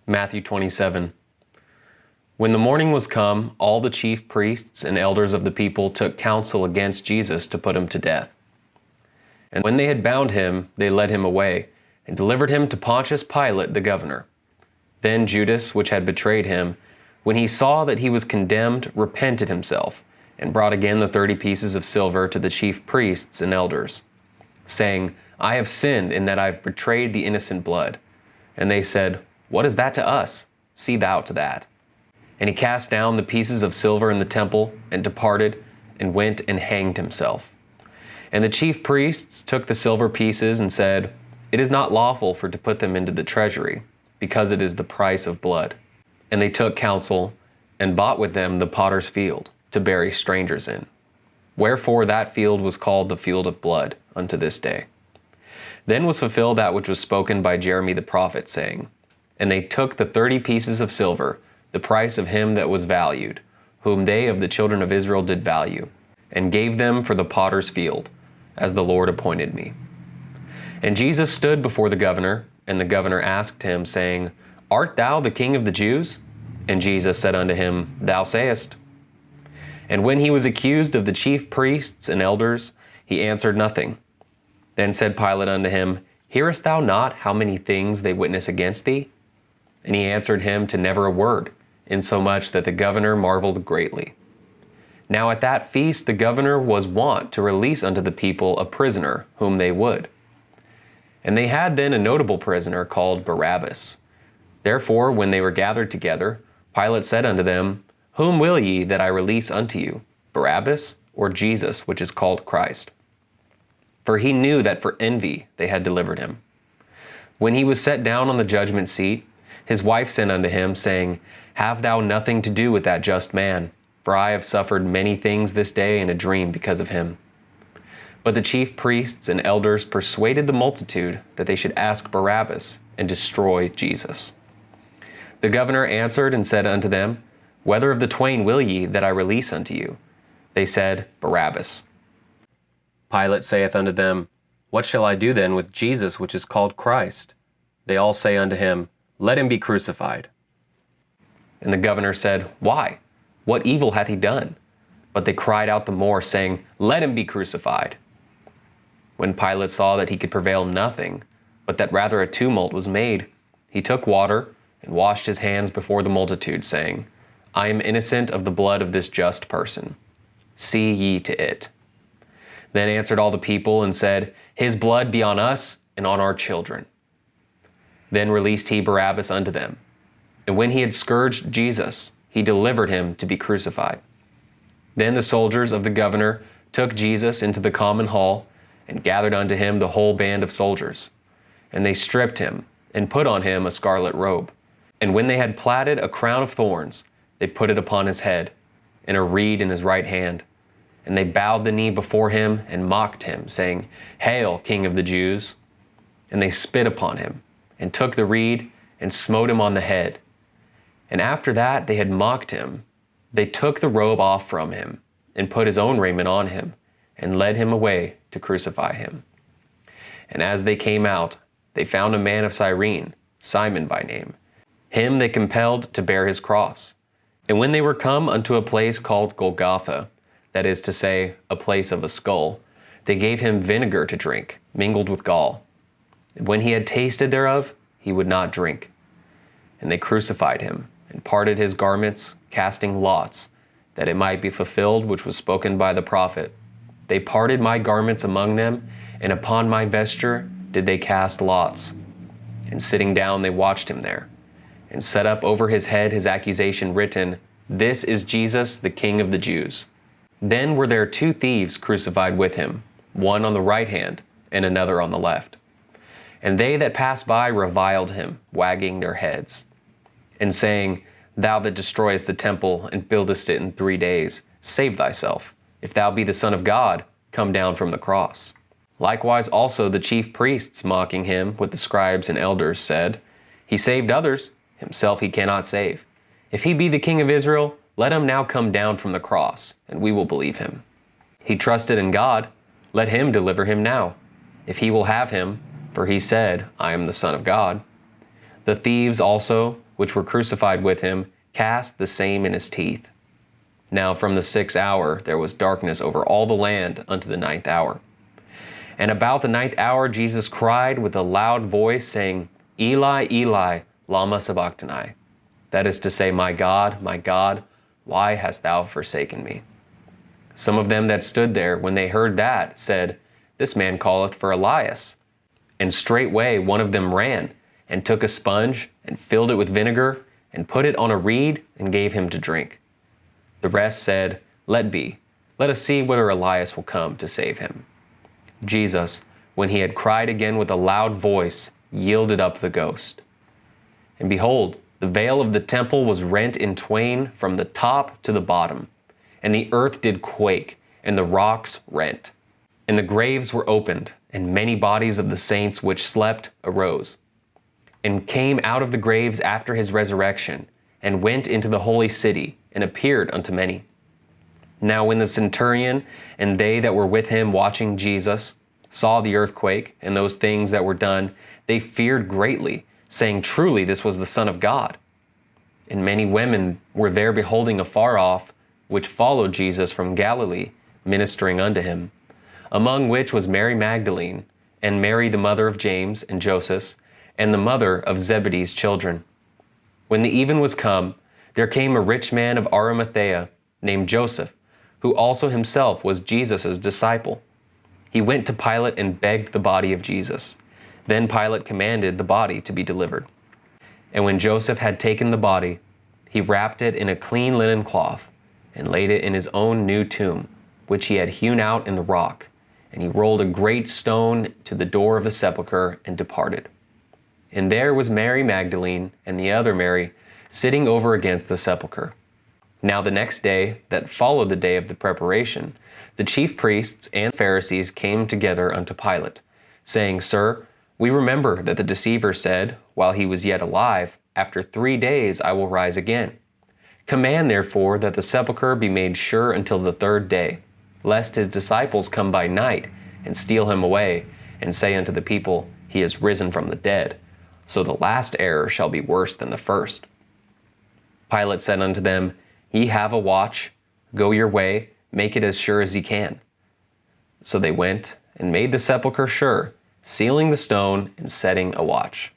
Matthew 27. When the morning was come, all the chief priests and elders of the people took counsel against Jesus to put him to death. And when they had bound him, they led him away, and delivered him to Pontius Pilate the governor. Then Judas, which had betrayed him, when he saw that he was condemned, repented himself, and brought again the 30 pieces of silver to the chief priests and elders, saying, I have sinned in that I have betrayed the innocent blood. And they said, What is that to us? See thou to that. And he cast down the pieces of silver in the temple, and departed, and went and hanged himself. And the chief priests took the silver pieces, and said, It is not lawful to put them into the treasury, because it is the price of blood. And they took counsel, and bought with them the potter's field, to bury strangers in. Wherefore that field was called the field of blood unto this day. Then was fulfilled that which was spoken by Jeremy the prophet, saying, And they took the 30 pieces of silver, the price of him that was valued, whom they of the children of Israel did value, and gave them for the potter's field, as the Lord appointed me. And Jesus stood before the governor, and the governor asked him, saying, Art thou the King of the Jews? And Jesus said unto him, Thou sayest. And when he was accused of the chief priests and elders, he answered nothing. Then said Pilate unto him, Hearest thou not how many things they witness against thee? And he answered him to never a word, insomuch that the governor marveled greatly. Now at that feast the governor was wont to release unto the people a prisoner whom they would. And they had then a notable prisoner called Barabbas. Therefore when they were gathered together, Pilate said unto them, Whom will ye that I release unto you, Barabbas, or Jesus, which is called Christ? For he knew that for envy they had delivered him. When he was set down on the judgment seat, his wife sent unto him, saying, Have thou nothing to do with that just man, for I have suffered many things this day in a dream because of him. But the chief priests and elders persuaded the multitude that they should ask Barabbas and destroy Jesus. The governor answered and said unto them, Whether of the twain will ye that I release unto you? They said, Barabbas. Pilate saith unto them, What shall I do then with Jesus which is called Christ? They all say unto him, Let him be crucified. And the governor said, Why? What evil hath he done? But they cried out the more, saying, Let him be crucified. When Pilate saw that he could prevail nothing, but that rather a tumult was made, he took water and washed his hands before the multitude, saying, I am innocent of the blood of this just person. See ye to it. Then answered all the people and said, His blood be on us and on our children. Then released he Barabbas unto them. And when he had scourged Jesus, he delivered him to be crucified. Then the soldiers of the governor took Jesus into the common hall, and gathered unto him the whole band of soldiers. And they stripped him, and put on him a scarlet robe. And when they had platted a crown of thorns, they put it upon his head, and a reed in his right hand. And they bowed the knee before him, and mocked him, saying, Hail, King of the Jews! And they spit upon him, and took the reed, and smote him on the head. And after that they had mocked him, they took the robe off from him, and put his own raiment on him, and led him away to crucify him. And as they came out, they found a man of Cyrene, Simon by name. Him they compelled to bear his cross. And when they were come unto a place called Golgotha, that is to say, a place of a skull, they gave him vinegar to drink, mingled with gall. And when he had tasted thereof, he would not drink. And they crucified him, and parted his garments, casting lots, that it might be fulfilled which was spoken by the prophet. They parted my garments among them, and upon my vesture did they cast lots. And sitting down they watched him there, and set up over his head his accusation written, This is Jesus, the King of the Jews. Then were there 2 thieves crucified with him, one on the right hand, and another on the left. And they that passed by reviled him, wagging their heads, and saying, Thou that destroyest the temple, and buildest it in 3 days, save thyself. If thou be the Son of God, come down from the cross. Likewise also the chief priests, mocking him with the scribes and elders, said, He saved others, himself he cannot save. If he be the King of Israel, let him now come down from the cross, and we will believe him. He trusted in God, let him deliver him now, if he will have him, for he said, I am the Son of God. The thieves also, which were crucified with him, cast the same in his teeth. Now from the 6th hour there was darkness over all the land unto the 9th hour. And about the 9th hour Jesus cried with a loud voice, saying, Eli, Eli, lama sabachthani. That is to say, my God, why hast thou forsaken me? Some of them that stood there, when they heard that, said, This man calleth for Elias. And straightway one of them ran, and took a sponge, and filled it with vinegar, and put it on a reed, and gave him to drink. The rest said, Let be. Let us see whether Elias will come to save him. Jesus, when he had cried again with a loud voice, yielded up the ghost. And behold, the veil of the temple was rent in twain from the top to the bottom, and the earth did quake, and the rocks rent. And the graves were opened, and many bodies of the saints which slept arose, and came out of the graves after his resurrection, and went into the holy city, and appeared unto many. Now when the centurion and they that were with him watching Jesus saw the earthquake and those things that were done, they feared greatly, saying, Truly this was the Son of God. And many women were there beholding afar off, which followed Jesus from Galilee, ministering unto him, among which was Mary Magdalene, and Mary the mother of James and Joseph, and the mother of Zebedee's children. When the even was come, there came a rich man of Arimathea, named Joseph, who also himself was Jesus' disciple. He went to Pilate and begged the body of Jesus. Then Pilate commanded the body to be delivered. And when Joseph had taken the body, he wrapped it in a clean linen cloth, and laid it in his own new tomb, which he had hewn out in the rock. And he rolled a great stone to the door of the sepulchre, and departed. And there was Mary Magdalene and the other Mary sitting over against the sepulchre. Now the next day, that followed the day of the preparation, the chief priests and Pharisees came together unto Pilate, saying, Sir, we remember that the deceiver said, while he was yet alive, After 3 days I will rise again. Command therefore that the sepulchre be made sure until the 3rd day, lest his disciples come by night, and steal him away, and say unto the people, He is risen from the dead. So the last error shall be worse than the first. Pilate said unto them, Ye have a watch, go your way, make it as sure as ye can. So they went, and made the sepulchre sure, sealing the stone, and setting a watch.